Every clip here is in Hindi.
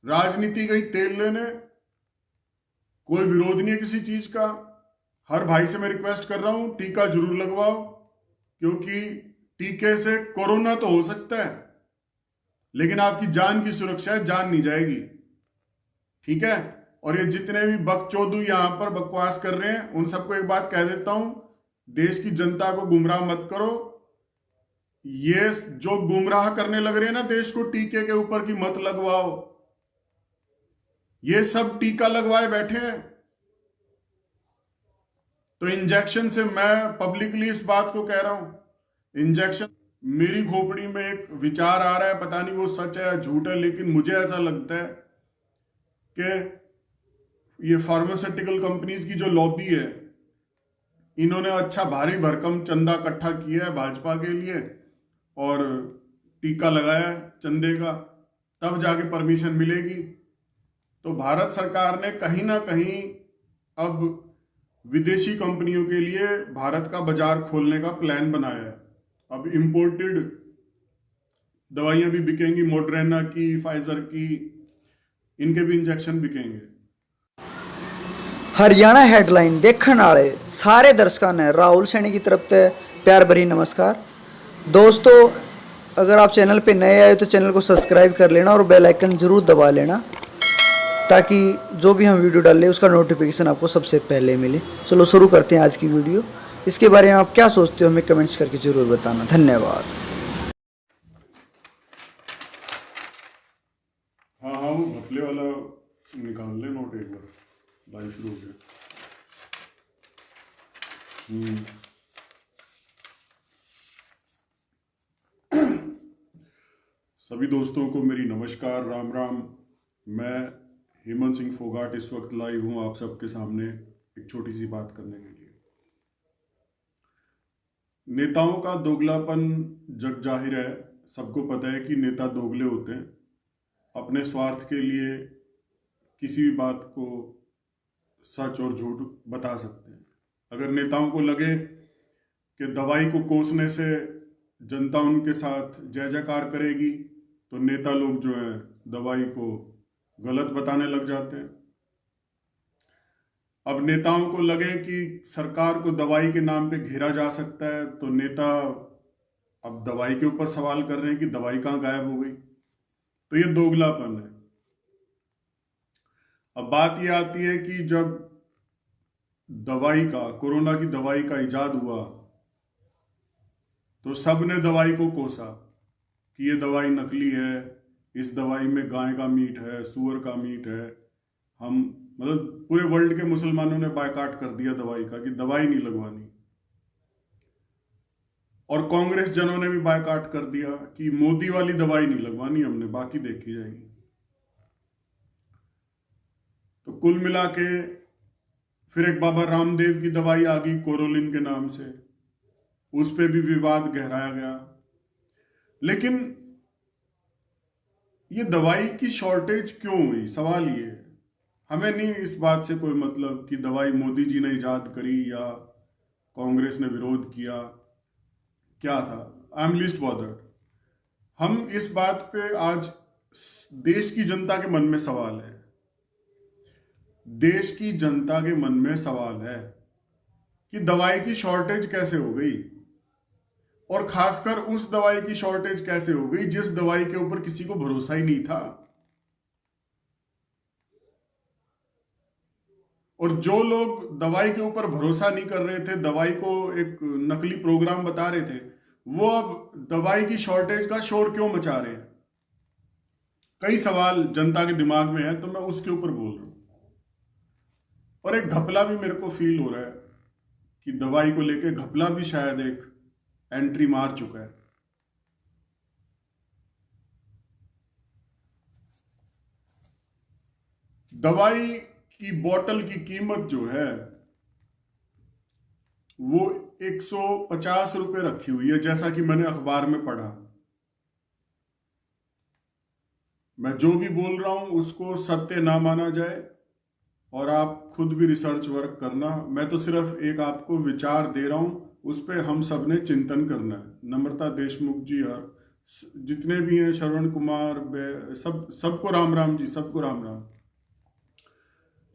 राजनीति गई तेल लेने, कोई विरोध नहीं है किसी चीज का। हर भाई से मैं रिक्वेस्ट कर रहा हूं, टीका जरूर लगवाओ, क्योंकि टीके से कोरोना तो हो सकता है, लेकिन आपकी जान की सुरक्षा है, जान नहीं जाएगी। ठीक है। और ये जितने भी बकचोदू यहां पर बकवास कर रहे हैं, उन सबको एक बात कह देता हूं, देश की जनता को गुमराह मत करो। ये जो गुमराह करने लग रहे हैं ना देश को टीके के ऊपर की मत लगवाओ, ये सब टीका लगवाए बैठे हैं। तो इंजेक्शन से मैं पब्लिकली इस बात को कह रहा हूं, इंजेक्शन, मेरी खोपड़ी में एक विचार आ रहा है, पता नहीं वो सच है या झूठ है, लेकिन मुझे ऐसा लगता है कि ये फार्मास्यूटिकल कंपनीज की जो लॉबी है, इन्होंने अच्छा भारी भरकम चंदा इकट्ठा किया है भाजपा के लिए और टीका लगाया है चंदे का, तब जाके परमिशन मिलेगी। तो भारत सरकार ने कहीं ना कहीं अब विदेशी कंपनियों के लिए भारत का बाजार खोलने का प्लान बनाया है। अब इंपोर्टेड दवाइयां भी बिकेंगी, मॉडर्ना की, फाइजर की, इनके भी इंजेक्शन बिकेंगे। हरियाणा हेडलाइन देखने वाले सारे दर्शकों ने राहुल सैनी की तरफ से प्यार भरी नमस्कार। दोस्तों, अगर आप चैनल पे नए आए तो चैनल को सब्सक्राइब कर लेना और बेल आइकन जरूर दबा लेना, ताकि जो भी हम वीडियो डालें उसका नोटिफिकेशन आपको सबसे पहले मिले। चलो शुरू करते हैं आज की वीडियो। इसके बारे में आप क्या सोचते हो हमें कमेंट्स करके जरूर बताना। धन्यवाद। हाँ हाँ, वो घपले वाला निकाल ले नोट एक बार, लाइव शुरू हो गया। सभी दोस्तों को मेरी नमस्कार, राम राम। मैं हेमंत सिंह फोगाट इस वक्त लाइव हूं आप सबके सामने एक छोटी सी बात करने के लिए। नेताओं का दोगलापन जग जाहिर है, सबको पता है कि नेता दोगले होते हैं, अपने स्वार्थ के लिए किसी भी बात को सच और झूठ बता सकते हैं। अगर नेताओं को लगे कि दवाई को कोसने से जनता उनके साथ जय जयकार करेगी, तो नेता लोग जो हैं दवाई को गलत बताने लग जाते हैं। अब नेताओं को लगे कि सरकार को दवाई के नाम पे घेरा जा सकता है, तो नेता अब दवाई के ऊपर सवाल कर रहे हैं कि दवाई कहाँ गायब हो गई। तो ये दोगलापन है। अब बात ये आती है कि जब दवाई का, कोरोना की दवाई का इजाद हुआ, तो सबने दवाई को कोसा कि ये दवाई नकली है, इस दवाई में गाय का मीट है, सूअर का मीट है। हम मतलब पूरे वर्ल्ड के मुसलमानों ने बायकॉट कर दिया दवाई का कि दवाई नहीं लगवानी, और कांग्रेस जनों ने भी बायकॉट कर दिया कि मोदी वाली दवाई नहीं लगवानी हमने, बाकी देखी जाएगी। तो कुल मिला के फिर एक बाबा रामदेव की दवाई आ गई कोरोलिन के नाम से, उस पे भी विवाद गहराया गया। लेकिन ये दवाई की शॉर्टेज क्यों हुई, सवाल ये है। हमें नहीं इस बात से कोई मतलब कि दवाई मोदी जी ने इजाद करी या कांग्रेस ने विरोध किया, क्या था, आई एम लिस्ट बॉदर्ड। हम इस बात पे आज देश की जनता के मन में सवाल है, देश की जनता के मन में सवाल है कि दवाई की शॉर्टेज कैसे हो गई, और खासकर उस दवाई की शॉर्टेज कैसे हो गई जिस दवाई के ऊपर किसी को भरोसा ही नहीं था। और जो लोग दवाई के ऊपर भरोसा नहीं कर रहे थे, दवाई को एक नकली प्रोग्राम बता रहे थे, वो अब दवाई की शॉर्टेज का शोर क्यों मचा रहे हैं। कई सवाल जनता के दिमाग में है, तो मैं उसके ऊपर बोल रहा हूं। और एक घपला भी मेरे को फील हो रहा है कि दवाई को लेके घपला भी शायद एक एंट्री मार चुका है। दवाई की बोतल की कीमत जो है वो 150 रुपए रखी हुई है, जैसा कि मैंने अखबार में पढ़ा। मैं जो भी बोल रहा हूं उसको सत्य ना माना जाए, और आप खुद भी रिसर्च वर्क करना। मैं तो सिर्फ एक आपको विचार दे रहा हूं, उस पर हम सब ने चिंतन करना है। नम्रता देशमुख जी और जितने भी हैं, श्रवण कुमार, सबको राम राम जी, सबको राम राम।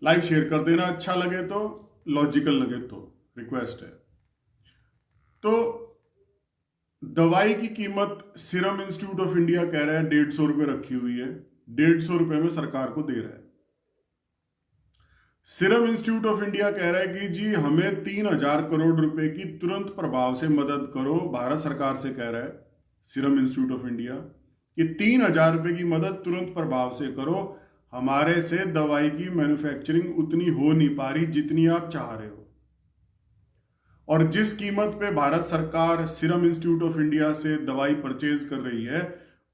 लाइव शेयर कर देना अच्छा लगे तो, लॉजिकल लगे तो, रिक्वेस्ट है। तो दवाई की कीमत सीरम इंस्टीट्यूट ऑफ इंडिया कह रहा है 150 रुपये रखी हुई है, 150 रुपये में सरकार को दे रहा है। सीरम इंस्टीट्यूट ऑफ इंडिया कह रहा है कि जी हमें 3,000 करोड़ रुपए की तुरंत प्रभाव से मदद करो। भारत सरकार से कह रहा है सीरम इंस्टीट्यूट ऑफ इंडिया कि 3,000 रुपए की मदद तुरंत प्रभाव से करो, हमारे से दवाई की मैन्युफैक्चरिंग उतनी हो नहीं पा रही जितनी आप चाह रहे हो। और जिस कीमत पे भारत सरकार सीरम इंस्टीट्यूट ऑफ इंडिया से दवाई परचेज कर रही है,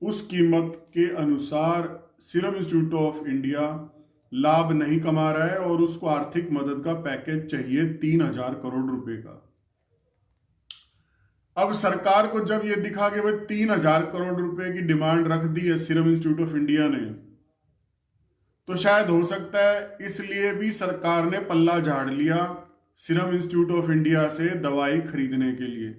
उस कीमत के अनुसार सीरम इंस्टीट्यूट ऑफ इंडिया लाभ नहीं कमा रहा है और उसको आर्थिक मदद का पैकेज चाहिए 3,000 करोड़ रुपए का। अब सरकार को जब यह दिखा कि भाई 3,000 करोड़ रुपए की डिमांड रख दी है सीरम इंस्टीट्यूट ऑफ इंडिया ने, तो शायद हो सकता है इसलिए भी सरकार ने पल्ला झाड़ लिया सीरम इंस्टीट्यूट ऑफ इंडिया से दवाई खरीदने के लिए।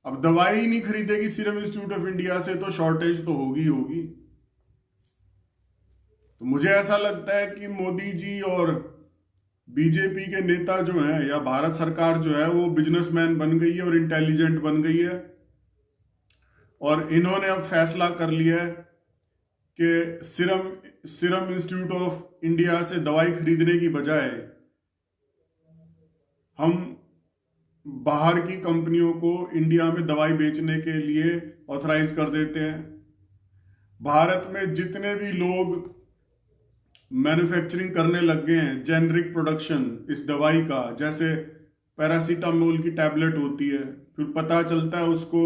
अब दवाई ही नहीं खरीदेगी सीरम इंस्टीट्यूट ऑफ इंडिया से तो शॉर्टेज तो होगी होगी। तो मुझे ऐसा लगता है कि मोदी जी और बीजेपी के नेता जो हैं या भारत सरकार जो है वो बिजनेसमैन बन गई है और इंटेलिजेंट बन गई है, और इन्होंने अब फैसला कर लिया है कि सीरम इंस्टीट्यूट ऑफ इंडिया से दवाई खरीदने की बजाय हम बाहर की कंपनियों को इंडिया में दवाई बेचने के लिए ऑथराइज कर देते हैं। भारत में जितने भी लोग मैन्युफैक्चरिंग करने लग गए हैं, जेनरिक प्रोडक्शन इस दवाई का, जैसे पैरासीटामोल की टैबलेट होती है, फिर पता चलता है उसको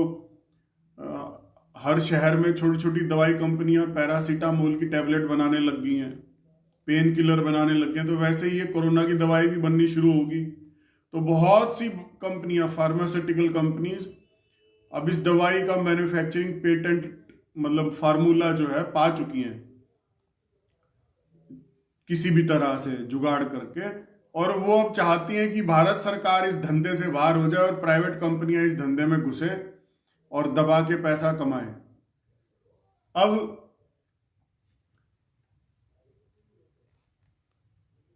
हर शहर में छोटी छोटी दवाई कंपनियां पैरासीटामोल की टैबलेट बनाने लग गई हैं, पेन किलर बनाने लग गए हैं। तो वैसे ही ये कोरोना की दवाई भी बननी शुरू होगी। तो बहुत सी कंपनियां, फार्मास्यूटिकल कंपनीज अब इस दवाई का मैन्युफैक्चरिंग पेटेंट मतलब फार्मूला जो है पा चुकी हैं किसी भी तरह से जुगाड़ करके, और वो अब चाहती हैं कि भारत सरकार इस धंधे से बाहर हो जाए और प्राइवेट कंपनियां इस धंधे में घुसे और दबा के पैसा कमाएं। अब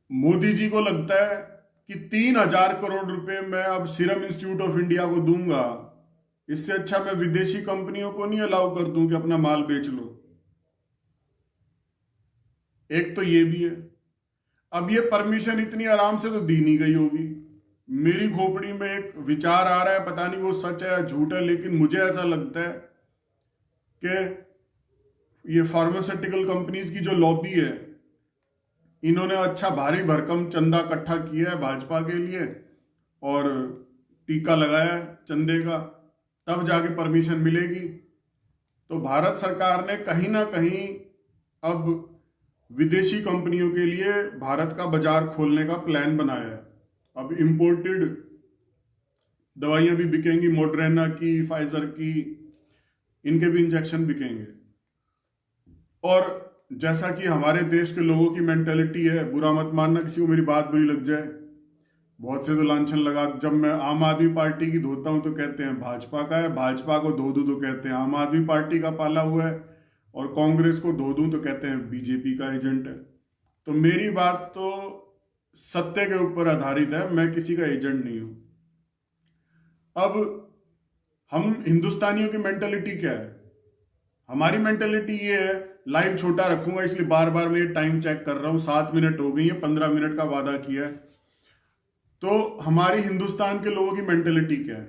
मोदी जी को लगता है कि 3,000 करोड़ रुपए मैं अब सीरम इंस्टीट्यूट ऑफ इंडिया को दूंगा, इससे अच्छा मैं विदेशी कंपनियों को नहीं अलाउ कर दूं कि अपना माल बेच लो। एक तो ये भी है। अब ये परमिशन इतनी आराम से तो दी नहीं गई होगी। मेरी खोपड़ी में एक विचार आ रहा है, पता नहीं वो सच है या झूठ है, लेकिन मुझे ऐसा लगता है कि ये फार्मास्यूटिकल कंपनीज की जो लॉबी है, इन्होंने अच्छा भारी भरकम चंदा इकट्ठा किया है भाजपा के लिए और टीका लगाया है चंदे का, तब जाके परमिशन मिलेगी। तो भारत सरकार ने कहीं ना कहीं अब विदेशी कंपनियों के लिए भारत का बाजार खोलने का प्लान बनाया है। अब इंपोर्टेड दवाइयां भी बिकेंगी, मॉडर्ना की, फाइजर की, इनके भी इंजेक्शन बिकेंगे। और जैसा कि हमारे देश के लोगों की मेंटेलिटी है, बुरा मत मानना किसी को मेरी बात बुरी लग जाए, बहुत से तो लांछन लगा, जब मैं आम आदमी पार्टी की धोता हूं तो कहते हैं भाजपा का है, भाजपा को धो दूं तो कहते हैं आम आदमी पार्टी का पाला हुआ है, और कांग्रेस को धो दूं तो कहते हैं बीजेपी का एजेंट है। तो मेरी बात तो सत्य के ऊपर आधारित है, मैं किसी का एजेंट नहीं हूं। अब हम हिंदुस्तानियों की मेंटेलिटी क्या है? हमारी मेंटेलिटी ये है, लाइव छोटा रखूंगा इसलिए बार बार मैं ये टाइम चेक कर रहा हूं, 7 मिनट हो गई है, 15 मिनट का वादा किया है। तो हमारी हिंदुस्तान के लोगों की मेंटेलिटी क्या है?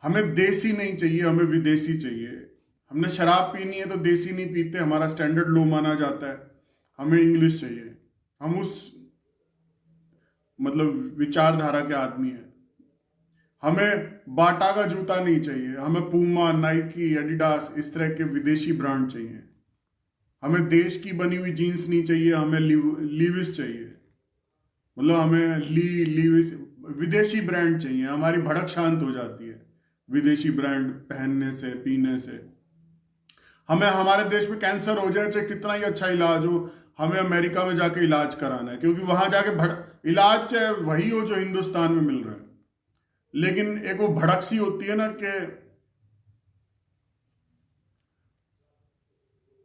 हमें देसी नहीं चाहिए, हमें विदेशी चाहिए। हमने शराब पीनी है तो देसी नहीं पीते, हमारा स्टैंडर्ड लो माना जाता है, हमें इंग्लिश चाहिए। हम उस मतलब विचारधारा के आदमी हैं। हमें बाटा का जूता नहीं चाहिए, हमें पूमा, नाइकी, एडिडास इस तरह के विदेशी ब्रांड चाहिए। हमें देश की बनी हुई जीन्स नहीं चाहिए, हमें लीविस चाहिए, मतलब हमें लीविस विदेशी ब्रांड चाहिए। हमारी भड़क शांत हो जाती है विदेशी ब्रांड पहनने से, पीने से। हमें हमारे देश में कैंसर हो जाए, चाहे कितना ही अच्छा इलाज हो, हमें अमेरिका में जाके इलाज कराना है, क्योंकि वहां जाके इलाज चाहे वही हो जो हिंदुस्तान में मिल रहा है। लेकिन एक वो भड़क सी होती है ना कि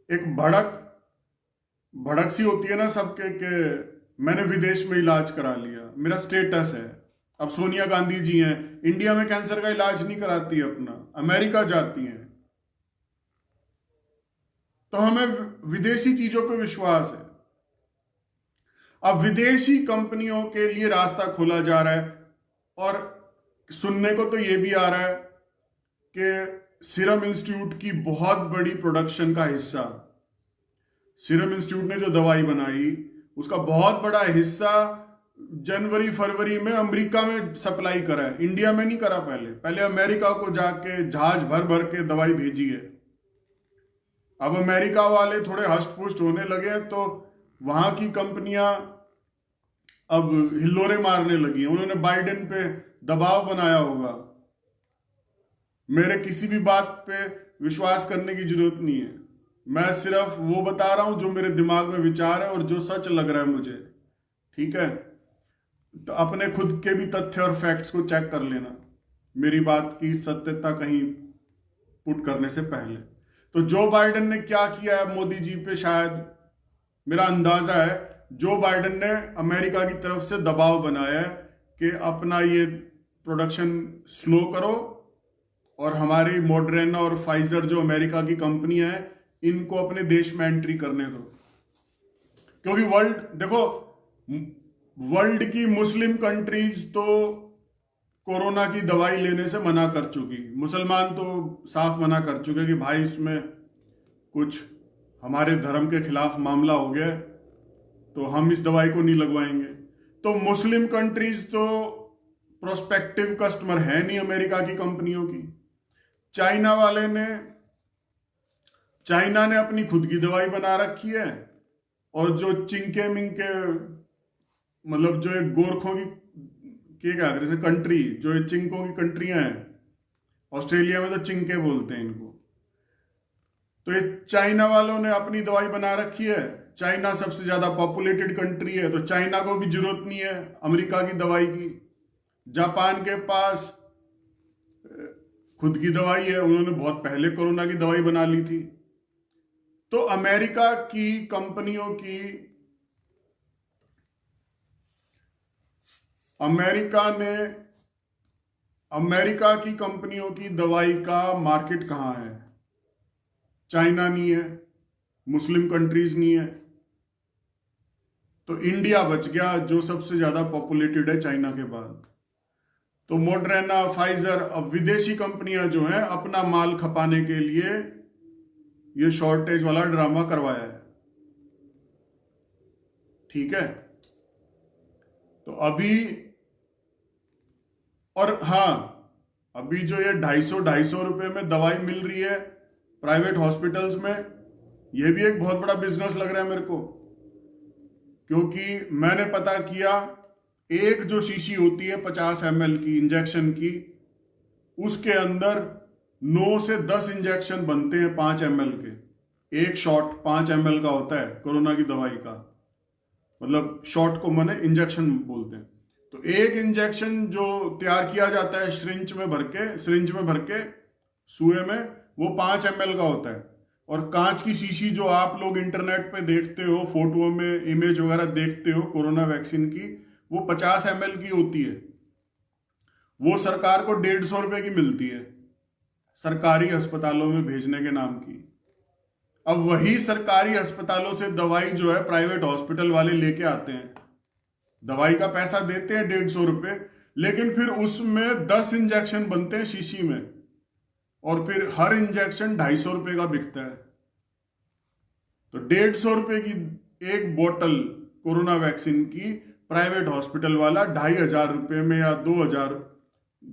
एक भड़क भड़क सी होती है ना सबके के मैंने विदेश में इलाज करा लिया, मेरा स्टेटस है। अब सोनिया गांधी जी हैं, इंडिया में कैंसर का इलाज नहीं कराती है अपना, अमेरिका जाती हैं। तो हमें विदेशी चीजों पे विश्वास है। अब विदेशी कंपनियों के लिए रास्ता खोला जा रहा है, और सुनने को तो ये भी आ रहा है कि सीरम इंस्टीट्यूट की बहुत बड़ी प्रोडक्शन का हिस्सा, सीरम इंस्टीट्यूट ने जो दवाई बनाई उसका बहुत बड़ा हिस्सा जनवरी फरवरी में अमेरिका में सप्लाई करा है, इंडिया में नहीं करा। पहले अमेरिका को जाके जहाज भर भर के दवाई भेजी है। अब अमेरिका वाले थोड़े हष्ट पुष्ट होने लगे तो वहां की कंपनियां अब हिल्लोरे मारने लगी। उन्होंने बाइडेन पे दबाव बनाया होगा। मेरे किसी भी बात पे विश्वास करने की जरूरत नहीं है, मैं सिर्फ वो बता रहा हूं जो मेरे दिमाग में विचार है और जो सच लग रहा है मुझे, ठीक है। तो अपने खुद के भी तथ्य और फैक्ट्स को चेक कर लेना, मेरी बात की सत्यता कहीं पुट करने से पहले। तो जो बाइडेन ने क्या किया है मोदी जी पे, शायद मेरा अंदाजा है जो बाइडेन ने अमेरिका की तरफ से दबाव बनाया है कि अपना ये प्रोडक्शन स्लो करो और हमारी मॉडर्ना और फाइजर जो अमेरिका की कंपनियां हैं इनको अपने देश में एंट्री करने दो। क्योंकि वर्ल्ड की मुस्लिम कंट्रीज तो कोरोना की दवाई लेने से मना कर चुकी, मुसलमान तो साफ मना कर चुके कि भाई इसमें कुछ हमारे धर्म के खिलाफ मामला हो गया तो हम इस दवाई को नहीं लगवाएंगे। तो मुस्लिम कंट्रीज तो प्रोस्पेक्टिव कस्टमर है नहीं अमेरिका की कंपनियों की। चाइना ने अपनी खुद की दवाई बना रखी है, और जो चिंके मिंके मतलब जो एक गोरखों की क्या जैसे कंट्री, जो ये चिंकों की कंट्रियां हैं, ऑस्ट्रेलिया में तो चिंके बोलते हैं इनको, तो ये चाइना वालों ने अपनी दवाई बना रखी है। चाइना सबसे ज्यादा पॉपुलेटेड कंट्री है, तो चाइना को भी जरूरत नहीं है अमेरिका की दवाई की। जापान के पास खुद की दवाई है, उन्होंने बहुत पहले कोरोना की दवाई बना ली थी। तो अमेरिका की कंपनियों की, अमेरिका की कंपनियों की दवाई का मार्केट कहां है? चाइना नहीं है, मुस्लिम कंट्रीज नहीं है, तो इंडिया बच गया जो सबसे ज्यादा पॉपुलेटेड है चाइना के बाद। तो मॉडर्ना, फाइजर, अब विदेशी कंपनियां जो हैं अपना माल खपाने के लिए ये शॉर्टेज वाला ड्रामा करवाया है, ठीक है। तो अभी, और हाँ, अभी जो ये 250 रुपए में दवाई मिल रही है प्राइवेट हॉस्पिटल्स में, ये भी एक बहुत बड़ा बिजनेस लग रहा है मेरे को। क्योंकि मैंने पता किया, एक जो शीशी होती है 50 ml की इंजेक्शन की, उसके अंदर 9 से 10 इंजेक्शन बनते हैं 5 ml के। एक शॉट 5 ml का होता है कोरोना की दवाई का, मतलब शॉट को माने इंजेक्शन बोलते हैं। तो एक इंजेक्शन जो तैयार किया जाता है सिरिंज में भर के सुए में, वो 5 ml का होता है। और कांच की शीशी जो आप लोग इंटरनेट पे देखते हो, फोटो में इमेज वगैरह देखते हो कोरोना वैक्सीन की, वो 50 ml की होती है। वो सरकार को 150 रुपए की मिलती है सरकारी अस्पतालों में भेजने के नाम की। अब वही सरकारी अस्पतालों से दवाई जो है प्राइवेट हॉस्पिटल वाले लेके आते हैं, दवाई का पैसा देते हैं 150 रुपए, लेकिन फिर उसमें 10 इंजेक्शन बनते हैं शीशी में, और फिर हर इंजेक्शन 250 रुपए का बिकता है। तो 150 रुपए की एक बोतल कोरोना वैक्सीन की प्राइवेट हॉस्पिटल वाला 2500 रुपए में या 2000,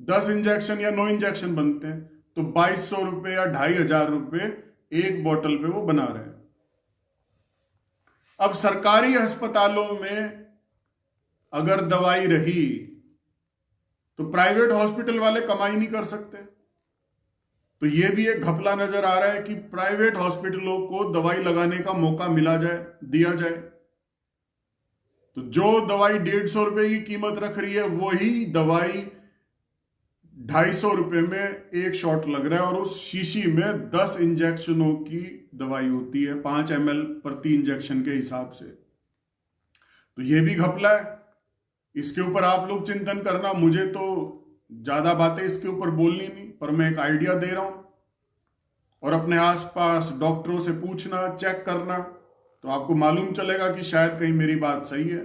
10 इंजेक्शन या 9 इंजेक्शन बनते हैं, तो 2200 रुपए या 2500 रुपए एक बोतल पे वो बना रहे हैं। अब सरकारी अस्पतालों में अगर दवाई रही तो प्राइवेट हॉस्पिटल वाले कमाई नहीं कर सकते। तो ये भी एक घपला नजर आ रहा है कि प्राइवेट हॉस्पिटलों को दवाई लगाने का मौका दिया जाए। तो जो दवाई 150 रुपए की कीमत रख रही है, वही दवाई 250 में एक शॉट लग रहा है और उस शीशी में 10 इंजेक्शनों की दवाई होती है, 5 ml प्रति इंजेक्शन के हिसाब से। तो ये भी घपला है। इसके ऊपर आप लोग चिंतन करना, मुझे तो ज्यादा बातें इसके ऊपर बोलनी नहीं, पर मैं एक आइडिया दे रहा हूं। और अपने आसपास डॉक्टरों से पूछना, चेक करना, तो आपको मालूम चलेगा कि शायद कहीं मेरी बात सही है।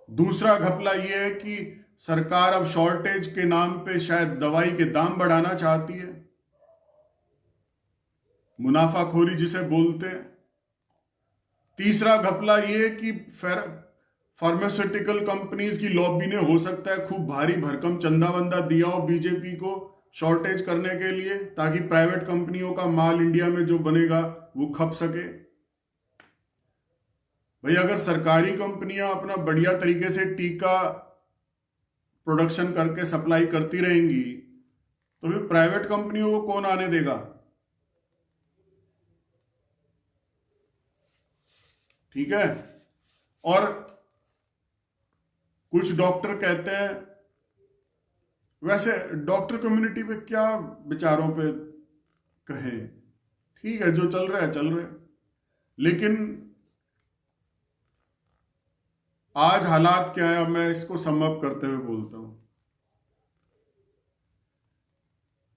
दूसरा घपला यह है कि सरकार अब शॉर्टेज के नाम पे शायद दवाई के दाम बढ़ाना चाहती है, मुनाफाखोरी जिसे बोलते हैं। तीसरा घपला यह कि फार्मास्यूटिकल कंपनीज की लॉबी ने हो सकता है खूब भारी भरकम चंदा वंदा दिया हो बीजेपी को शॉर्टेज करने के लिए, ताकि प्राइवेट कंपनियों का माल इंडिया में जो बनेगा वो खप सके। भाई अगर सरकारी कंपनियां अपना बढ़िया तरीके से टीका प्रोडक्शन करके सप्लाई करती रहेंगी तो फिर प्राइवेट कंपनियों को कौन आने देगा? ठीक है। और कुछ डॉक्टर कहते हैं, वैसे डॉक्टर कम्युनिटी पे क्या विचारों पे कहे, ठीक है जो चल रहा है चल रहा है, लेकिन आज हालात क्या है, अब मैं इसको सम अप करते हुए बोलता हूं।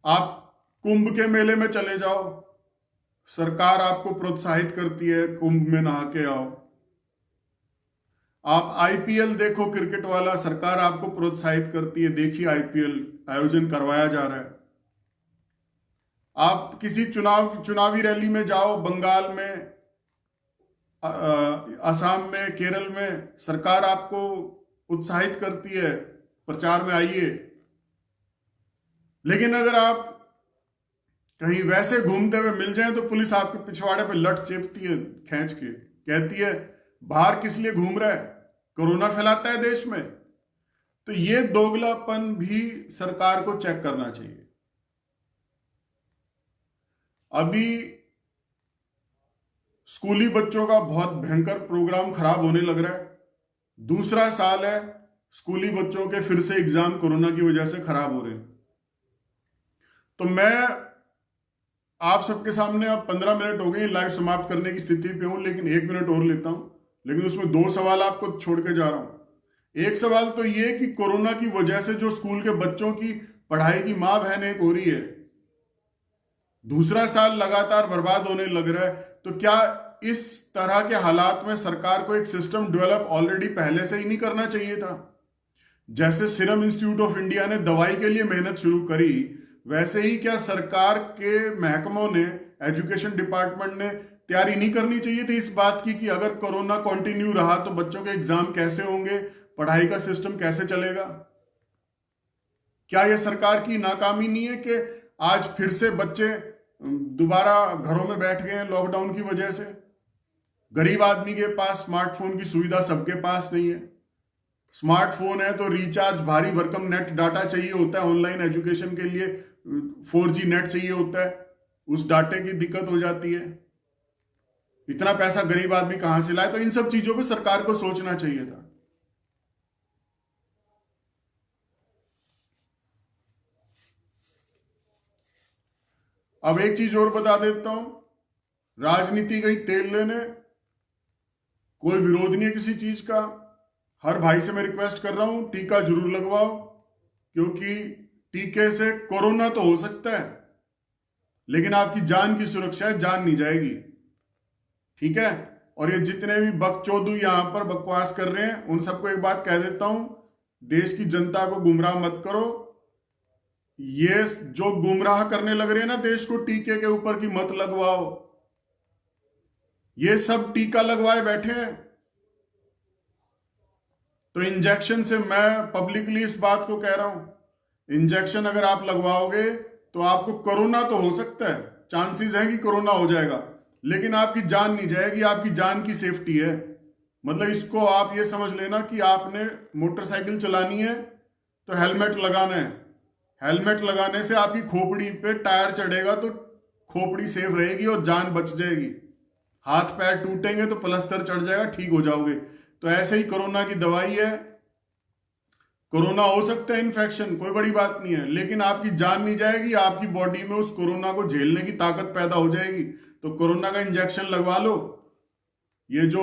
आप कुंभ के मेले में चले जाओ, सरकार आपको प्रोत्साहित करती है कुंभ में नहा के आओ। आप आईपीएल देखो क्रिकेट वाला, सरकार आपको प्रोत्साहित करती है, देखिए आईपीएल आयोजन करवाया जा रहा है। आप किसी चुनावी रैली में जाओ, बंगाल में, असम में, केरल में, सरकार आपको उत्साहित करती है प्रचार में आइए। लेकिन अगर आप कहीं वैसे घूमते हुए मिल जाएं तो पुलिस आपके पिछवाड़े पे लठ चेपती है खींच के, कहती है बाहर किस लिए घूम रहा है, कोरोना फैलाता है देश में। तो ये दोगलापन भी सरकार को चेक करना चाहिए। अभी स्कूली बच्चों का बहुत भयंकर प्रोग्राम खराब होने लग रहा है। दूसरा साल है, स्कूली बच्चों के फिर से एग्जाम कोरोना की वजह से खराब हो रहे हैं। तो मैं आप सबके सामने, अब 15 मिनट हो गए लाइव समाप्त करने की स्थिति पे हूं, लेकिन 1 मिनट और लेता हूं। लेकिन उसमें 2 सवाल आपको छोड़ के जा रहा हूं। एक सवाल तो ये कि कोरोना की वजह से जो स्कूल के बच्चों की पढ़ाई की मां बहन एक हो रही है, दूसरा साल लगातार बर्बाद होने लग रहा है, तो क्या इस तरह के हालात में सरकार को एक सिस्टम डेवलप ऑलरेडी पहले से ही नहीं करना चाहिए था? जैसे सीरम इंस्टीट्यूट ऑफ इंडिया ने दवाई के लिए मेहनत शुरू करी, वैसे ही क्या सरकार के महकमों ने, एजुकेशन डिपार्टमेंट ने तैयारी नहीं करनी चाहिए थी इस बात की कि अगर कोरोना कंटिन्यू रहा तो बच्चों के एग्जाम कैसे होंगे, पढ़ाई का सिस्टम कैसे चलेगा? क्या यह सरकार की नाकामी नहीं है कि आज फिर से बच्चे दोबारा घरों में बैठ गए हैं लॉकडाउन की वजह से? गरीब आदमी के पास स्मार्टफोन की सुविधा सबके पास नहीं है। स्मार्टफोन है तो रिचार्ज भारी भरकम नेट डाटा चाहिए होता है, ऑनलाइन एजुकेशन के लिए 4G नेट चाहिए होता है, उस डाटे की दिक्कत हो जाती है। इतना पैसा गरीब आदमी कहां से लाए? तो इन सब चीजों पे सरकार को सोचना चाहिए था। अब एक चीज और बता देता हूं, राजनीति गई तेल लेने, कोई विरोध नहीं है किसी चीज का। हर भाई से मैं रिक्वेस्ट कर रहा हूं, टीका जरूर लगवाओ, क्योंकि टीके से कोरोना तो हो सकता है लेकिन आपकी जान की सुरक्षा है, जान नहीं जाएगी। ठीक है। और ये जितने भी बकचोदू यहां पर बकवास कर रहे हैं, उन सबको एक बात कह देता हूं, देश की जनता को गुमराह मत करो। ये जो गुमराह करने लग रहे हैं ना देश को टीके के ऊपर, की मत लगवाओ, ये सब टीका लगवाए बैठे हैं। तो इंजेक्शन से, मैं पब्लिकली इस बात को कह रहा हूं, इंजेक्शन अगर आप लगवाओगे तो आपको कोरोना तो हो सकता है, चांसेस है कि कोरोना हो जाएगा, लेकिन आपकी जान नहीं जाएगी, आपकी जान की सेफ्टी है। मतलब इसको आप ये समझ लेना कि आपने मोटरसाइकिल चलानी है तो हेलमेट लगाना है। हेलमेट लगाने से आपकी खोपड़ी पे टायर चढ़ेगा तो खोपड़ी सेफ रहेगी और जान बच जाएगी। हाथ पैर टूटेंगे तो प्लास्टर चढ़ जाएगा, ठीक हो जाओगे। तो ऐसे ही कोरोना की दवाई है, कोरोना हो सकता है इन्फेक्शन, कोई बड़ी बात नहीं है, लेकिन आपकी जान नहीं जाएगी, आपकी बॉडी में उस कोरोना को झेलने की ताकत पैदा हो जाएगी। तो कोरोना का इंजेक्शन लगवा लो। ये जो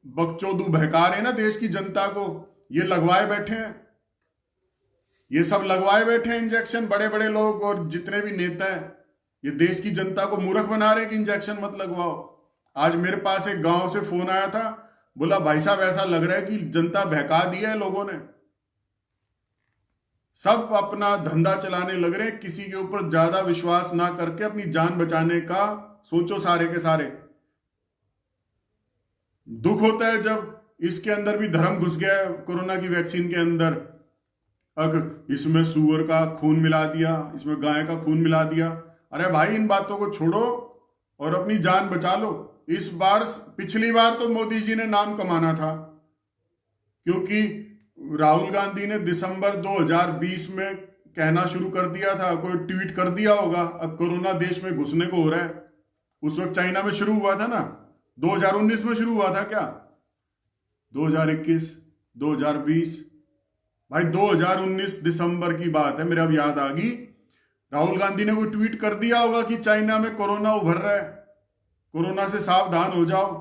बकचोदू बहका रहे हैं ना देश की जनता को, ये लगवाए बैठे हैं, ये सब लगवाए बैठे हैं इंजेक्शन, बड़े बड़े लोग और जितने भी नेता हैं। ये देश की जनता को मूर्ख बना रहे हैं कि इंजेक्शन मत लगवाओ। आज मेरे पास एक गांव से फोन आया था, बोला भाई साहब ऐसा लग रहा है कि जनता बहका दिया है लोगों ने, सब अपना धंधा चलाने लग रहे हैं, किसी के ऊपर ज्यादा विश्वास ना करके अपनी जान बचाने का सोचो सारे के सारे। दुख होता है जब इसके अंदर भी धर्म घुस गया है, कोरोना की वैक्सीन के अंदर। इसमें सुअर का खून मिला दिया, इसमें गाय का खून मिला दिया। अरे भाई इन बातों को छोड़ो और अपनी जान बचा लो। इस बार, पिछली बार तो मोदी जी ने नाम कमाना था, क्योंकि राहुल गांधी ने दिसंबर 2020 में कहना शुरू कर दिया था, कोई ट्वीट कर दिया होगा, अब कोरोना देश में घुसने को हो रहा है। उस वक्त चाइना में शुरू हुआ था ना, 2019 में शुरू हुआ था क्या, 2021, 2020, भाई 2019 दिसंबर की बात है, मेरे अब याद आ गई। राहुल गांधी ने कोई ट्वीट कर दिया होगा कि चाइना में कोरोना उभर रहा है, कोरोना से सावधान हो जाओ।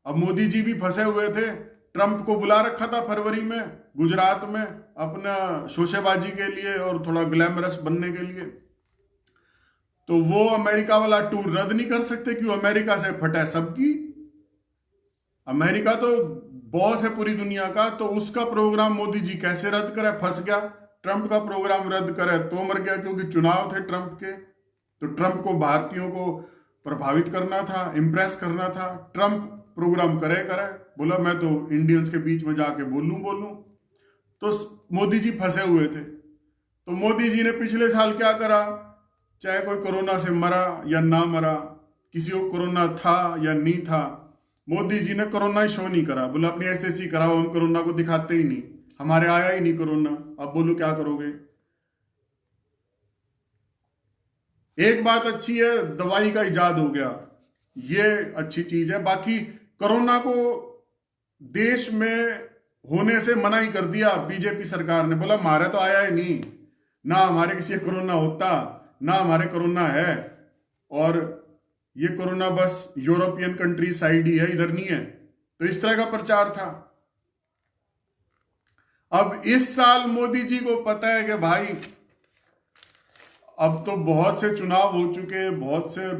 अब मोदी जी भी फंसे हुए थे, ट्रंप को बुला रखा था फरवरी में गुजरात में अपना शोशेबाजी के लिए और थोड़ा ग्लैमरस बनने के लिए। तो वो अमेरिका वाला टूर रद्द नहीं कर सकते, क्यों, अमेरिका से फटा सबकी। अमेरिका तो बॉस है पूरी दुनिया का, तो उसका प्रोग्राम मोदी जी कैसे रद्द करे, फंस गया। ट्रंप का प्रोग्राम रद्द करे तो मर गया, क्योंकि चुनाव थे ट्रंप के। तो ट्रंप को भारतीयों को प्रभावित करना था, इंप्रेस करना था। ट्रंप प्रोग्राम करे, बोला मैं तो इंडियंस के बीच में जाके बोलूं। तो मोदी जी फंसे हुए थे। तो मोदी जी ने पिछले साल क्या करा, चाहे कोई कोरोना से मरा या ना मरा, किसी को कोरोना था या नहीं था, मोदी जी ने कोरोना शो नहीं करा। बोला अपनी ऐसी कराओ, हम कोरोना को दिखाते ही नहीं, हमारे आया ही नहीं कोरोना, अब बोलो क्या करोगे। एक बात अच्छी है, दवाई का इजाद हो गया, ये अच्छी चीज है। बाकी कोरोना को देश में होने से मना ही कर दिया बीजेपी सरकार ने। बोला हमारे तो आया ही नहीं, ना हमारे किसी कोरोना होता, ना हमारे कोरोना है, और ये कोरोना बस यूरोपियन कंट्री साइड ही है, इधर नहीं है। तो इस तरह का प्रचार था। अब इस साल मोदी जी को पता है कि भाई अब तो बहुत से चुनाव हो चुके, बहुत से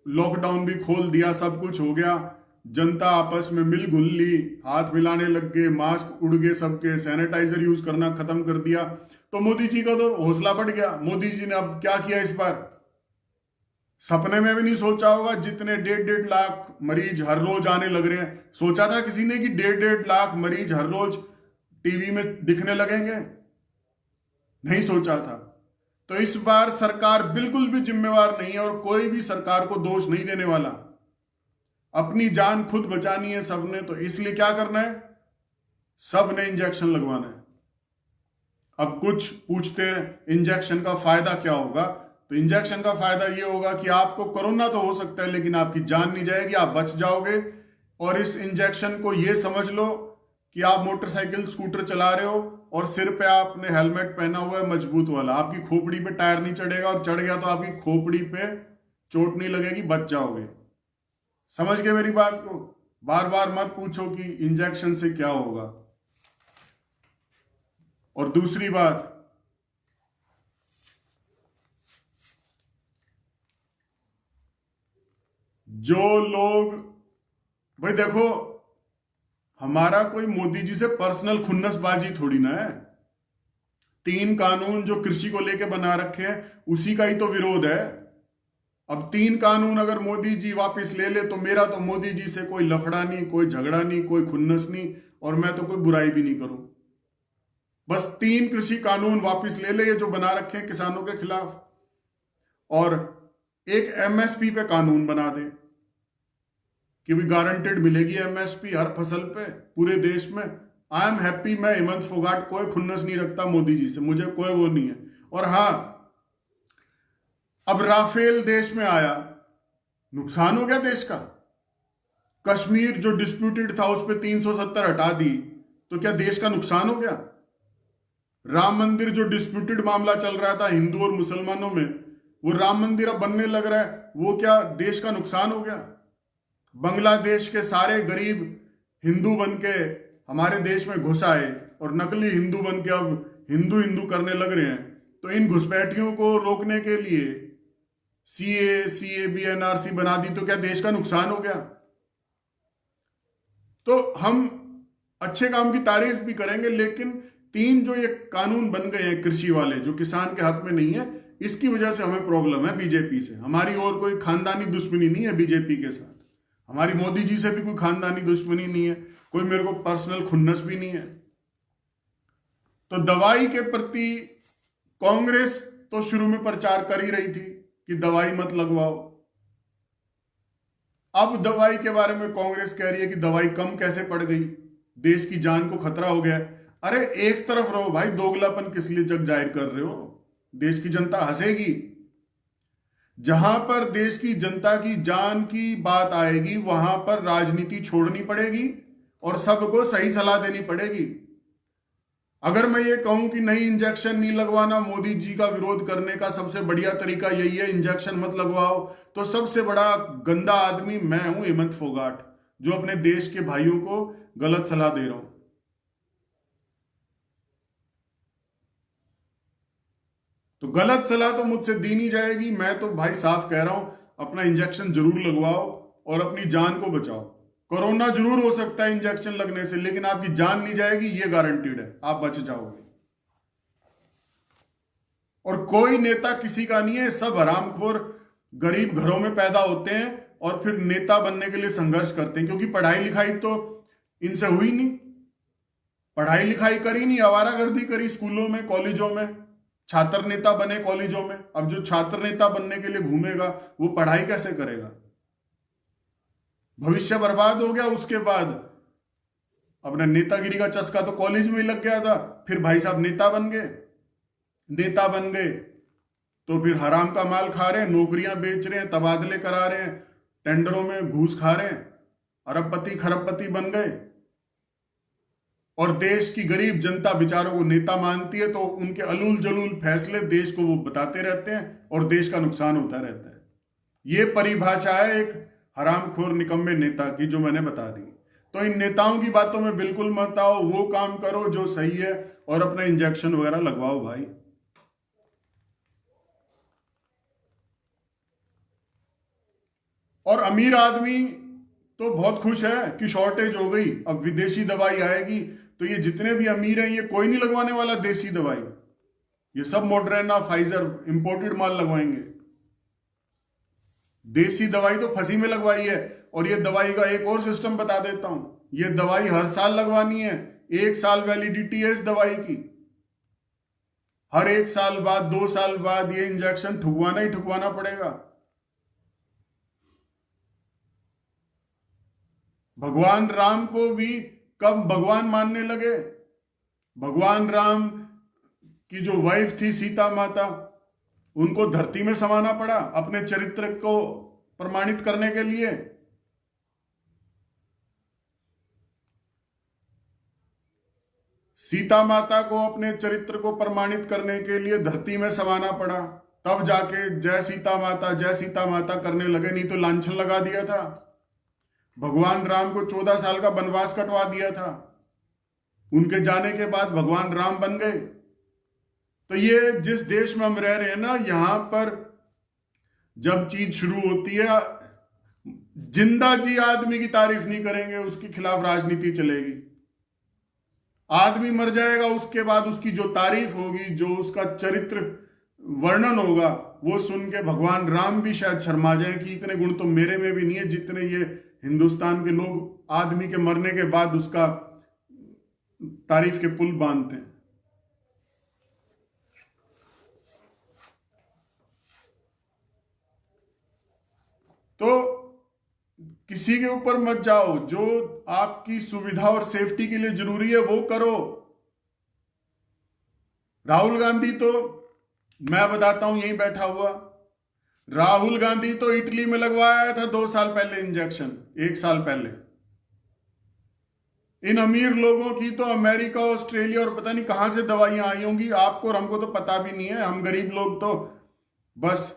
लॉकडाउन भी खोल दिया, सब कुछ हो गया, जनता आपस में मिल घुल ली, हाथ मिलाने लग गए, मास्क उड़ गए सबके, सैनिटाइजर यूज करना खत्म कर दिया। तो मोदी जी का तो हौसला बढ़ गया। मोदी जी ने अब क्या किया इस बार, सपने में भी नहीं सोचा होगा, जितने 1.5 लाख मरीज हर रोज आने लग रहे हैं। सोचा था किसी ने कि 1.5 लाख मरीज हर रोज टीवी में दिखने लगेंगे? नहीं सोचा था। तो इस बार सरकार बिल्कुल भी जिम्मेवार नहीं है, और कोई भी सरकार को दोष नहीं देने वाला। अपनी जान खुद बचानी है सबने, तो इसलिए क्या करना है, सबने इंजेक्शन लगवाना है। अब कुछ पूछते हैं इंजेक्शन का फायदा क्या होगा, तो इंजेक्शन का फायदा ये होगा कि आपको कोरोना तो हो सकता है, लेकिन आपकी जान नहीं जाएगी, आप बच जाओगे। और इस इंजेक्शन को ये समझ लो कि आप मोटरसाइकिल स्कूटर चला रहे हो और सिर पे आपने हेलमेट पहना हुआ है मजबूत वाला, आपकी खोपड़ी पे टायर नहीं चढ़ेगा, और चढ़ गया तो आपकी खोपड़ी पे चोट नहीं लगेगी, बच जाओगे। समझ गए मेरी बात को? बार बार मत पूछो कि इंजेक्शन से क्या होगा। और दूसरी बात, जो लोग, भाई देखो, हमारा कोई मोदी जी से पर्सनल खुन्नसबाजी थोड़ी ना है। 3 कानून जो कृषि को लेके बना रखे हैं, उसी का ही तो विरोध है। अब 3 कानून अगर मोदी जी वापस ले ले, तो मेरा तो मोदी जी से कोई लफड़ा नहीं, कोई झगड़ा नहीं, कोई खुन्नस नहीं, और मैं तो कोई बुराई भी नहीं करूं। बस 3 कृषि कानून वापस ले ले, ये जो बना रखे हैं किसानों के खिलाफ, और एक एमएसपी पे कानून बना दे कि भी गारंटेड मिलेगी एमएसपी हर फसल पे पूरे देश में। आई एम हैप्पी, मैं हेमंत फोगाट कोई खुन्नस नहीं रखता मोदी जी से, मुझे कोई वो नहीं है। और हाँ, अब राफेल देश में आया, नुकसान हो गया देश का। कश्मीर जो डिस्प्यूटेड था उस पर 370 हटा दी, तो क्या देश का नुकसान हो गया? राम मंदिर जो डिस्प्यूटेड मामला चल रहा था हिंदू और मुसलमानों में, वो राम मंदिर अब बनने लग रहा है, वो क्या देश का नुकसान हो गया? बांग्लादेश के सारे गरीब हिंदू बन के हमारे देश में घुस आए और नकली हिंदू बन के अब हिंदू हिंदू करने लग रहे हैं। तो इन घुसपैठियों को रोकने के लिए CAB NRC बना दी, तो क्या देश का नुकसान हो गया? तो हम अच्छे काम की तारीफ भी करेंगे, लेकिन 3 जो ये कानून बन गए हैं कृषि वाले, जो किसान के हाथ में नहीं है, इसकी वजह से हमें प्रॉब्लम है बीजेपी से। हमारी और कोई खानदानी दुश्मनी नहीं है बीजेपी के साथ, हमारी मोदी जी से भी कोई खानदानी दुश्मनी नहीं है, कोई मेरे को पर्सनल खुन्नस भी नहीं है। तो दवाई के प्रति कांग्रेस तो शुरू में प्रचार कर ही रही थी कि दवाई मत लगवाओ। अब दवाई के बारे में कांग्रेस कह रही है कि दवाई कम कैसे पड़ गई, देश की जान को खतरा हो गया। अरे एक तरफ रहो भाई, दोगलापन किस लिए जग जाहिर कर रहे हो? देश की जनता हंसेगी। जहां पर देश की जनता की जान की बात आएगी वहां पर राजनीति छोड़नी पड़ेगी और सबको सही सलाह देनी पड़ेगी। अगर मैं ये कहूं कि नहीं इंजेक्शन नहीं लगवाना, मोदी जी का विरोध करने का सबसे बढ़िया तरीका यही है, इंजेक्शन मत लगवाओ, तो सबसे बड़ा गंदा आदमी मैं हूं, हेमंत फोगाट, जो अपने देश के भाइयों को गलत सलाह दे रहा हूं। तो गलत सलाह तो मुझसे दी नहीं जाएगी। मैं तो भाई साफ कह रहा हूं, अपना इंजेक्शन जरूर लगवाओ और अपनी जान को बचाओ। कोरोना जरूर हो सकता है इंजेक्शन लगने से, लेकिन आपकी जान नहीं जाएगी, ये गारंटीड है, आप बच जाओगे। और कोई नेता किसी का नहीं है, सब हरामखोर गरीब घरों में पैदा होते हैं और फिर नेता बनने के लिए संघर्ष करते हैं, क्योंकि पढ़ाई लिखाई तो इनसे हुई नहीं, पढ़ाई लिखाई करी नहीं, आवारागर्दी करी स्कूलों में कॉलेजों में, छात्र नेता बने कॉलेजों में। अब जो छात्र नेता बनने के लिए घूमेगा वो पढ़ाई कैसे करेगा? भविष्य बर्बाद हो गया। उसके बाद अपने नेतागिरी का चस्का तो कॉलेज में ही लग गया था, फिर भाई साहब नेता बन गए। नेता बन गए तो फिर हराम का माल खा रहे हैं, नौकरियां बेच रहे हैं, तबादले करा रहे हैं, टेंडरों में घूस खा रहे हैं, अरबपति खरबपति बन गए। और देश की गरीब जनता बेचारों को नेता मानती है, तो उनके अलूल जलूल फैसले देश को वो बताते रहते हैं और देश का नुकसान होता रहता है। ये परिभाषा है एक हरामखोर निकम्मे नेता की, जो मैंने बता दी। तो इन नेताओं की बातों में बिल्कुल मत आओ, वो काम करो जो सही है और अपना इंजेक्शन वगैरह लगवाओ भाई। और अमीर आदमी तो बहुत खुश है कि शॉर्टेज हो गई, अब विदेशी दवाई आएगी, तो ये जितने भी अमीर हैं ये कोई नहीं लगवाने वाला देसी दवाई, ये सब मॉडर्ना फाइजर इंपोर्टेड माल लगवाएंगे। देसी दवाई तो फंसी में लगवाई है। और ये दवाई का एक और सिस्टम बता देता हूं, ये दवाई हर साल लगवानी है, 1 साल वैलिडिटी है इस दवाई की। हर 1 साल बाद 2 साल बाद ये इंजेक्शन ठुकवाना ही ठुकवाना पड़ेगा। भगवान राम को भी कब भगवान मानने लगे? भगवान राम की जो वाइफ थी सीता माता, उनको धरती में समाना पड़ा अपने चरित्र को प्रमाणित करने के लिए। सीता माता को अपने चरित्र को प्रमाणित करने के लिए धरती में समाना पड़ा, तब जाके जय सीता माता करने लगे, नहीं तो लांछन लगा दिया था। भगवान राम को 14 साल का वनवास कटवा दिया था, उनके जाने के बाद भगवान राम बन गए। तो ये जिस देश में हम रह रहे हैं ना, यहां पर जब चीज शुरू होती है, जिंदा जी आदमी की तारीफ नहीं करेंगे, उसके खिलाफ राजनीति चलेगी। आदमी मर जाएगा, उसके बाद उसकी जो तारीफ होगी, जो उसका चरित्र वर्णन होगा, वो सुन के भगवान राम भी शायद शर्मा जाए कि इतने गुण तो मेरे में भी नहीं है जितने ये हिंदुस्तान के लोग आदमी के मरने के बाद उसका तारीफ के पुल बांधते हैं। तो किसी के ऊपर मत जाओ, जो आपकी सुविधा और सेफ्टी के लिए जरूरी है वो करो। राहुल गांधी तो मैं बताता हूं यहीं बैठा हुआ, राहुल गांधी तो इटली में लगवाया था 2 साल पहले इंजेक्शन, 1 साल पहले इन अमीर लोगों की तो अमेरिका, ऑस्ट्रेलिया और पता नहीं कहां से दवाइयां आई होंगी, आपको और हमको तो पता भी नहीं है। हम गरीब लोग तो बस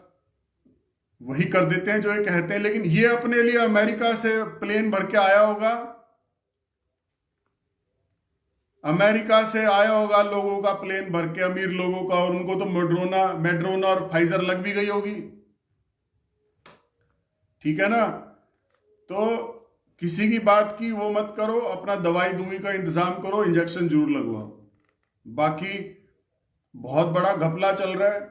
वही कर देते हैं जो ये कहते हैं। लेकिन ये अपने लिए अमेरिका से प्लेन भर के आया होगा, अमेरिका से आया होगा लोगों का प्लेन भर के, अमीर लोगों का, और उनको तो मेड्रोना और फाइजर लग भी गई होगी। ठीक है ना? तो किसी की बात की वो मत करो, अपना दवाई दुई का इंतजाम करो, इंजेक्शन जरूर लगवाओ। बाकी बहुत बड़ा घपला चल रहा है।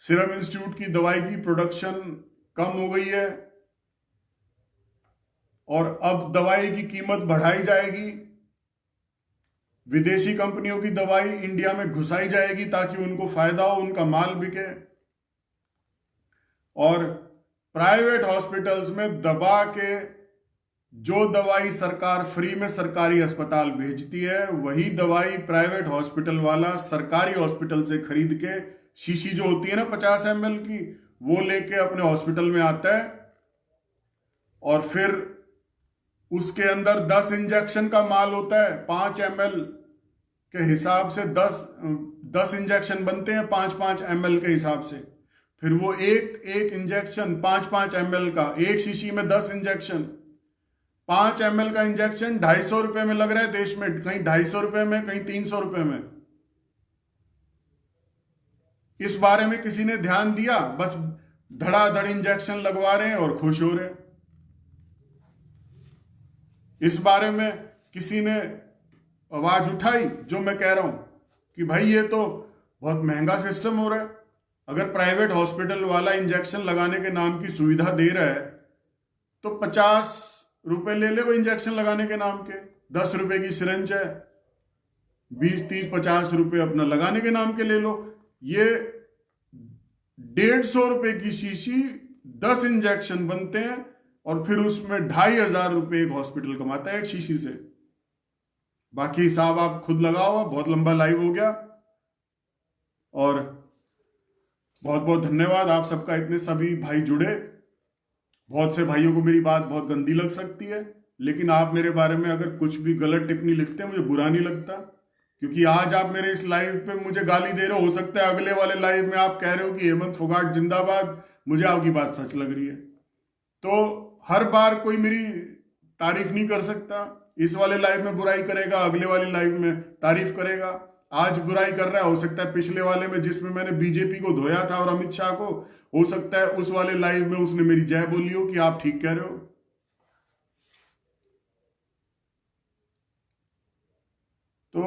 सीरम इंस्टीट्यूट की दवाई की प्रोडक्शन कम हो गई है और अब दवाई की कीमत बढ़ाई जाएगी। विदेशी कंपनियों की दवाई इंडिया में घुसाई जाएगी ताकि उनको फायदा हो, उनका माल बिके। और प्राइवेट हॉस्पिटल्स में दबा के जो दवाई सरकार फ्री में सरकारी अस्पताल भेजती है, वही दवाई प्राइवेट हॉस्पिटल वाला सरकारी हॉस्पिटल से खरीद के, शीशी जो होती है ना 50 ml की, वो लेके अपने हॉस्पिटल में आता है और फिर उसके अंदर 10 इंजेक्शन का माल होता है। 5 ml के हिसाब से 10 इंजेक्शन बनते हैं, 5-5 ml के हिसाब से। फिर वो एक इंजेक्शन 5-5 ml का, एक शीशी में 10 इंजेक्शन, 5 ml का इंजेक्शन 250 रुपए में लग रहा है देश में, कहीं 250 रुपए में, कहीं 300 रुपए में। इस बारे में किसी ने ध्यान दिया? बस धड़ाधड़ इंजेक्शन लगवा रहे हैं और खुश हो रहे हैं। इस बारे में किसी ने आवाज उठाई जो मैं कह रहा हूं कि भाई ये तो बहुत महंगा सिस्टम हो रहा है। अगर प्राइवेट हॉस्पिटल वाला इंजेक्शन लगाने के नाम की सुविधा दे रहा है तो 50 रुपए ले ले वो इंजेक्शन लगाने के नाम के। 10 रुपए की सिरिंज है, 20, 30, 50 रुपए अपना लगाने के नाम के ले लो। ये 150 रुपए की शीशी 10 इंजेक्शन बनते हैं और फिर उसमें 2500 रुपए एक हॉस्पिटल कमाता है एक शीशी से। बाकी हिसाब आप खुद लगाओ। बहुत लंबा लाइव हो गया और बहुत बहुत धन्यवाद आप सबका, इतने सभी भाई जुड़े। बहुत से भाइयों को मेरी बात बहुत गंदी लग सकती है, लेकिन आप मेरे बारे में अगर कुछ भी गलत टिप्पणी लिखते हैं मुझे बुरा नहीं लगता, क्योंकि आज आप मेरे इस लाइव पे मुझे गाली दे रहे हो सकता है अगले वाले लाइव में आप कह रहे हो कि हेमंत फोगाट जिंदाबाद, मुझे आपकी बात सच लग रही है। तो हर बार कोई मेरी तारीफ नहीं कर सकता। इस वाले लाइव में बुराई करेगा, अगले वाले लाइव में तारीफ करेगा। आज बुराई कर रहा है, हो सकता है पिछले वाले में जिसमें मैंने बीजेपी को धोया था और अमित शाह को, हो सकता है उस वाले लाइव में उसने मेरी जय बोली हो कि आप ठीक कह रहे हो। तो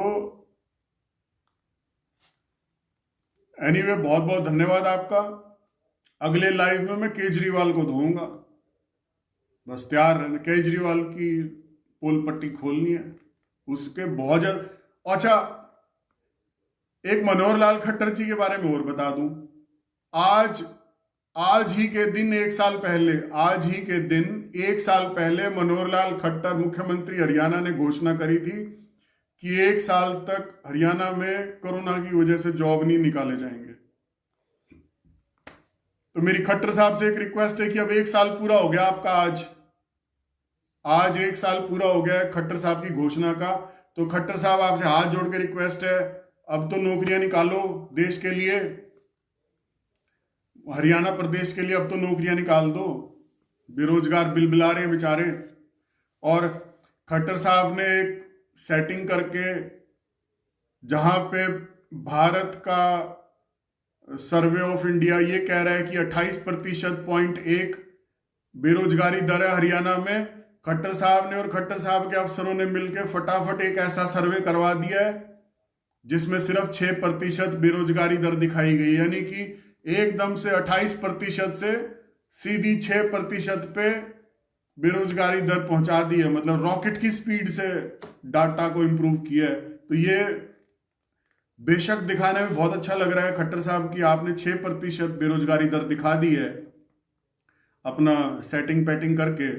एनीवे बहुत बहुत धन्यवाद आपका। अगले लाइव में मैं केजरीवाल को धोऊंगा, बस तैयार रहना। केजरीवाल की पोल पट्टी खोलनी है, उसके बहुत जल्द। अच्छा, एक मनोहर लाल खट्टर जी के बारे में और बता दूं। आज ही के दिन 1 साल पहले, आज ही के दिन 1 साल पहले मनोहर लाल खट्टर मुख्यमंत्री हरियाणा ने घोषणा करी थी कि 1 साल तक हरियाणा में कोरोना की वजह से जॉब नहीं निकाले जाएंगे। तो मेरी खट्टर साहब से एक रिक्वेस्ट है कि अब 1 साल पूरा हो गया आपका, आज 1 साल पूरा हो गया है खट्टर साहब की घोषणा का। तो खट्टर साहब आपसे हाथ जोड़ के रिक्वेस्ट है, अब तो नौकरियां निकालो देश के लिए, हरियाणा प्रदेश के लिए अब तो नौकरियां निकाल दो। बेरोजगार बिलबिला रहे हैं बेचारे। और खट्टर साहब ने एक सेटिंग करके, जहां पे भारत का सर्वे ऑफ इंडिया ये कह रहा है कि 28.1% बेरोजगारी दर है हरियाणा में, खट्टर साहब ने और खट्टर साहब के अफसरों ने मिलकर फटाफट एक ऐसा सर्वे करवा दिया है जिसमें सिर्फ 6% बेरोजगारी दर दिखाई गई। यानी कि एकदम से 28% से सीधी 6% पे बेरोजगारी दर पहुंचा दी है। मतलब रॉकेट की स्पीड से डाटा को इंप्रूव किया है। तो ये बेशक दिखाने में बहुत अच्छा लग रहा है खट्टर साहब की, आपने 6% बेरोजगारी दर दिखा दी है अपना सेटिंग पैटिंग करके।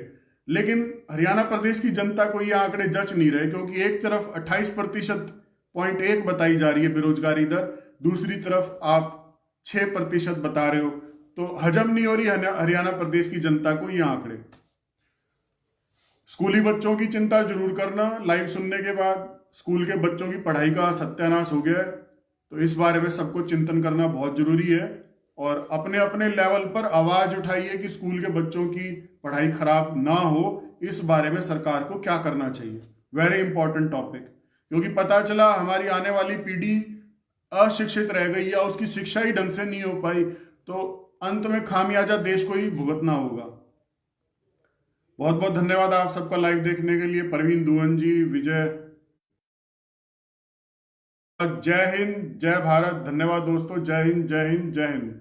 लेकिन हरियाणा प्रदेश की जनता को ये आंकड़े जच नहीं रहे, क्योंकि एक तरफ 28.1 बताई जा रही है बेरोजगारी दर, दूसरी तरफ आप 6% बता रहे हो। तो हजम नहीं हो रही हरियाणा प्रदेश की जनता को ये आंकड़े। स्कूली बच्चों की चिंता जरूर करना। लाइव सुनने के बाद स्कूल के बच्चों की पढ़ाई का सत्यानाश हो गया है, तो इस बारे में सबको चिंतन करना बहुत जरूरी है और अपने अपने लेवल पर आवाज उठाइए कि स्कूल के बच्चों की पढ़ाई खराब ना हो। इस बारे में सरकार को क्या करना चाहिए, वेरी इंपॉर्टेंट टॉपिक, क्योंकि पता चला हमारी आने वाली पीढ़ी अशिक्षित रह गई या उसकी शिक्षा ही ढंग से नहीं हो पाई, तो अंत में खामियाजा देश को ही भुगतना होगा। बहुत बहुत धन्यवाद आप सबका लाइव देखने के लिए। परवीन दुवन जी, विजय, जय हिंद, जय भारत। धन्यवाद दोस्तों। जय हिंद, जय हिंद, जय हिंद।